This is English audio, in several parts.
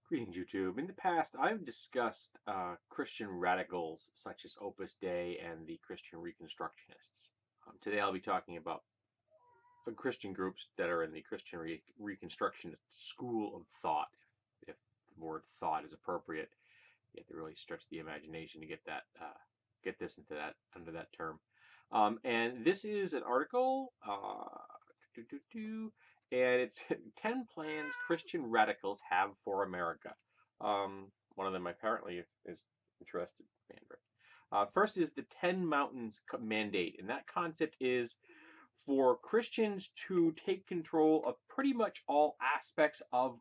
Greetings, YouTube. In the past, I've discussed Christian radicals such as Opus Dei and the Christian Reconstructionists. Today, I'll be talking about Christian groups that are in the Christian Reconstructionist school of thought, if the word thought is appropriate. You have to really stretch the imagination to get this into that under that term. And this is an article, and it's 10 plans Christian radicals have for America. One of them apparently is interested. First is the 10 Mountains Mandate, and that concept is for Christians to take control of pretty much all aspects of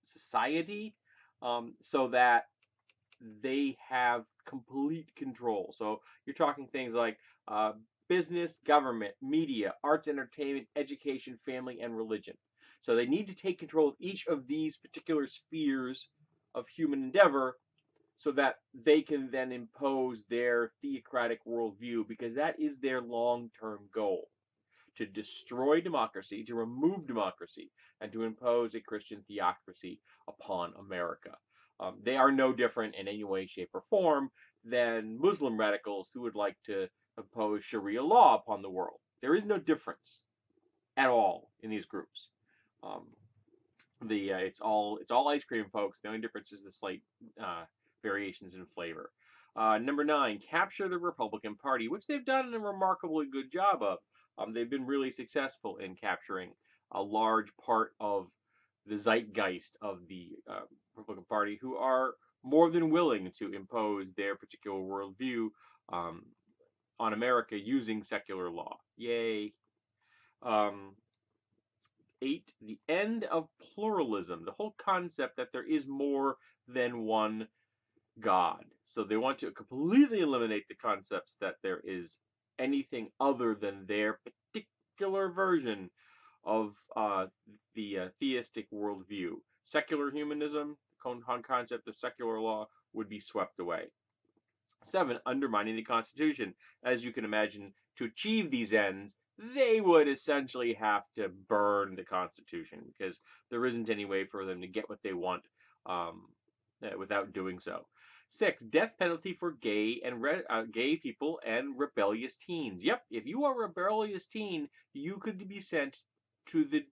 society, so that they have complete control. So you're talking things like business, government, media, arts, entertainment, education, family, and religion. So they need to take control of each of these particular spheres of human endeavor so that they can then impose their theocratic worldview, because that is their long-term goal: to destroy democracy, to remove democracy, and to impose a Christian theocracy upon America. They are no different in any way, shape, or form than Muslim radicals who would like to impose Sharia law upon the world. There is no difference at all in these groups. Um, it's all ice cream, folks. The only difference is the slight variations in flavor. Number 9, capture the Republican Party, which they've done a remarkably good job of. They've been really successful in capturing a large part of the zeitgeist of the Republican Party, who are more than willing to impose their particular worldview um, on America using secular law. Yay. Um, 8, the end of pluralism, the whole concept that there is more than one God. So they want to completely eliminate the concepts that there is anything other than their particular version of the theistic worldview. Secular humanism, the concept of secular law, would be swept away. 7, undermining the Constitution. As you can imagine, to achieve these ends, they would essentially have to burn the Constitution, because there isn't any way for them to get what they want without doing so. 6, death penalty for gay people and rebellious teens. Yep, if you are a rebellious teen, you could be sent to the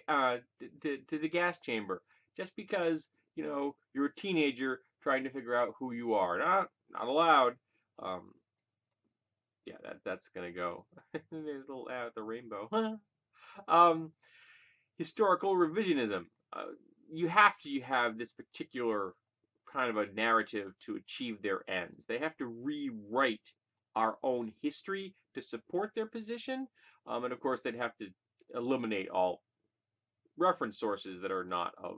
uh, to the gas chamber just because you're a teenager trying to figure out who you are. Not allowed. Um, yeah, that's gonna go. There's a little ad with the rainbow. um, Historical revisionism. You have this particular kind of a narrative to achieve their ends. They have to rewrite our own history to support their position, and of course they'd have to eliminate all reference sources that are not of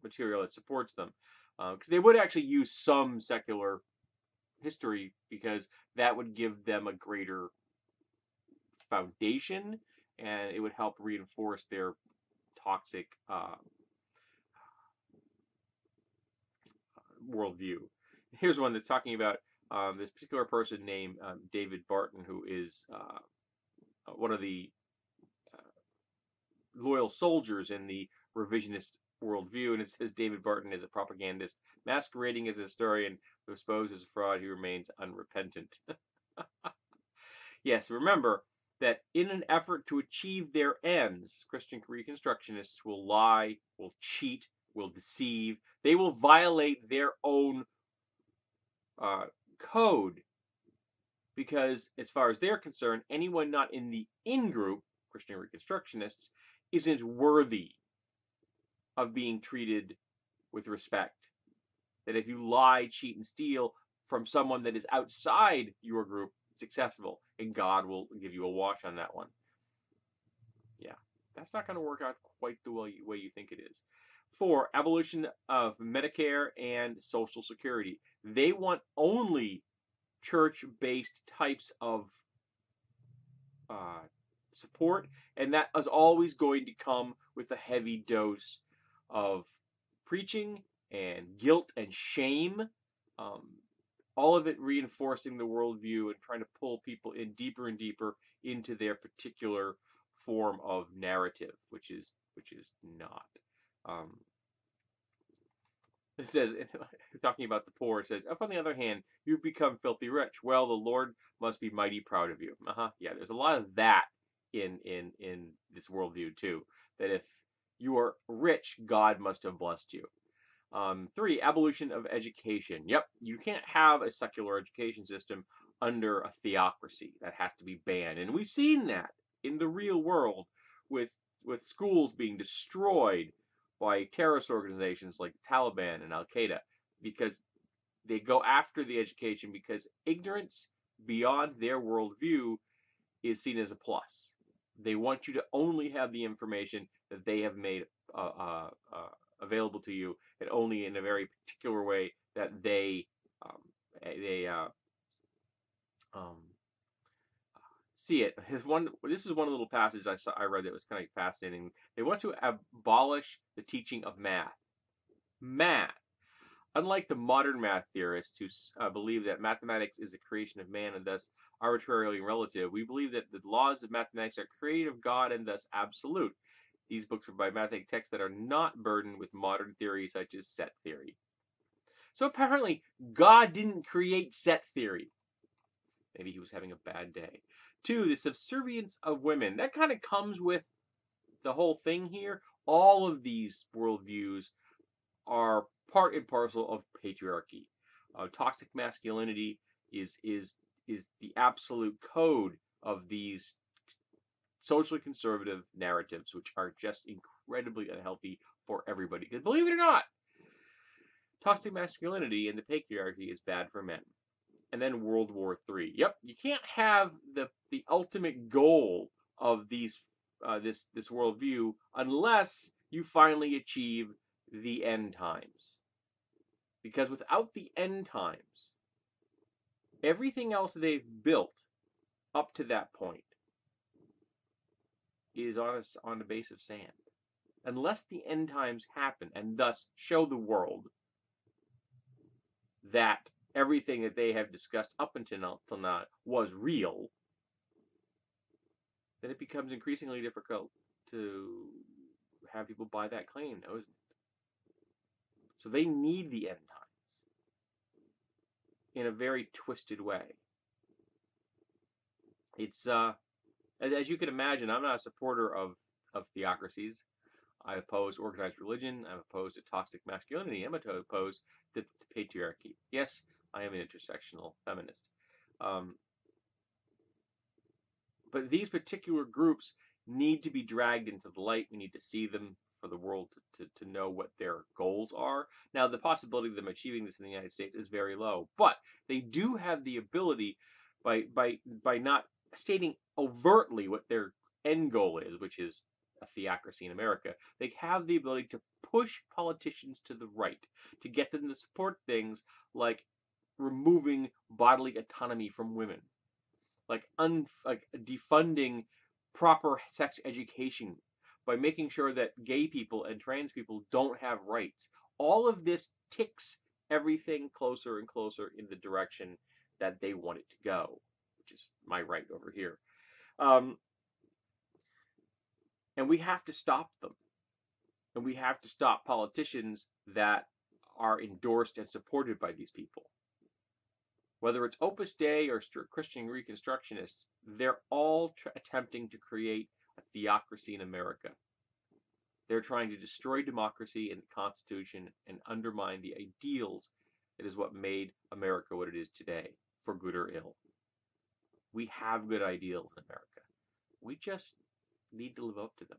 material that supports them, because they would actually use some secular history, because that would give them a greater foundation, and it would help reinforce their toxic worldview. Here's one that's talking about this particular person named David Barton, who is one of the loyal soldiers in the revisionist worldview, and it says David Barton is a propagandist masquerading as a historian who exposes as a fraud who remains unrepentant. Yes, remember that in an effort to achieve their ends, Christian Reconstructionists will lie, will cheat, will deceive. They will violate their own code, because, as far as they're concerned, anyone not in the in group, Christian Reconstructionists, isn't worthy of being treated with respect. That if you lie, cheat, and steal from someone that is outside your group, it's acceptable, and God will give you a wash on that one. Yeah, that's not going to work out quite the way you think it is. 4, abolition of Medicare and Social Security. They want only church-based types of support, and that is always going to come with a heavy dose of preaching and guilt and shame. Um, all of it reinforcing the worldview and trying to pull people in deeper and deeper into their particular form of narrative, which is not. Um, It says, talking about the poor, it says, if on the other hand, you've become filthy rich, well, the Lord must be mighty proud of you. Yeah, there's a lot of that in this worldview too. That if you are rich, God must have blessed you. 3, abolition of education. Yep, you can't have a secular education system under a theocracy. That has to be banned. And we've seen that in the real world with schools being destroyed by terrorist organizations like the Taliban and Al Qaeda because they go after the education because ignorance beyond their worldview is seen as a plus. They want you to only have the information that they have made available to you, and only in a very particular way that they they um, see it. This is one little passage I read that was kind of fascinating. They want to abolish the teaching of math. Math. Unlike the modern math theorists who believe that mathematics is the creation of man and thus arbitrarily relative, we believe that the laws of mathematics are created of God and thus absolute. These books provide mathematical texts that are not burdened with modern theories such as set theory. So apparently, God didn't create set theory. Maybe he was having a bad day. 2, the subservience of women. That kind of comes with the whole thing here. All of these worldviews are part and parcel of patriarchy. Toxic masculinity is the absolute code of these socially conservative narratives, which are just incredibly unhealthy for everybody. Because believe it or not, toxic masculinity and the patriarchy is bad for men. And then World War III. Yep, you can't have the ultimate goal of this worldview unless you finally achieve the end times. Because without the end times, everything else they've built up to that point is on a base of sand. Unless the end times happen and thus show the world that everything that they have discussed up until now was real, then it becomes increasingly difficult to have people buy that claim now, isn't it? So they need the end times in a very twisted way. It's as you can imagine, I'm not a supporter of theocracies. I oppose organized religion. I'm opposed to toxic masculinity. I'm opposed to patriarchy. Yes, I am an intersectional feminist. But these particular groups need to be dragged into the light. We need to see them for the world to know what their goals are. Now, the possibility of them achieving this in the United States is very low, but they do have the ability by not stating overtly what their end goal is, which is a theocracy in America. They have the ability to push politicians to the right, to get them to support things like removing bodily autonomy from women, like defunding proper sex education, by making sure that gay people and trans people don't have rights. All of this ticks everything closer and closer in the direction that they want it to go, which is my right over here. And we have to stop them. And we have to stop politicians that are endorsed and supported by these people. Whether it's Opus Dei or Christian Reconstructionists, they're all attempting to create a theocracy in America. They're trying to destroy democracy and the Constitution and undermine the ideals that is what made America what it is today, for good or ill. We have good ideals in America. We just need to live up to them.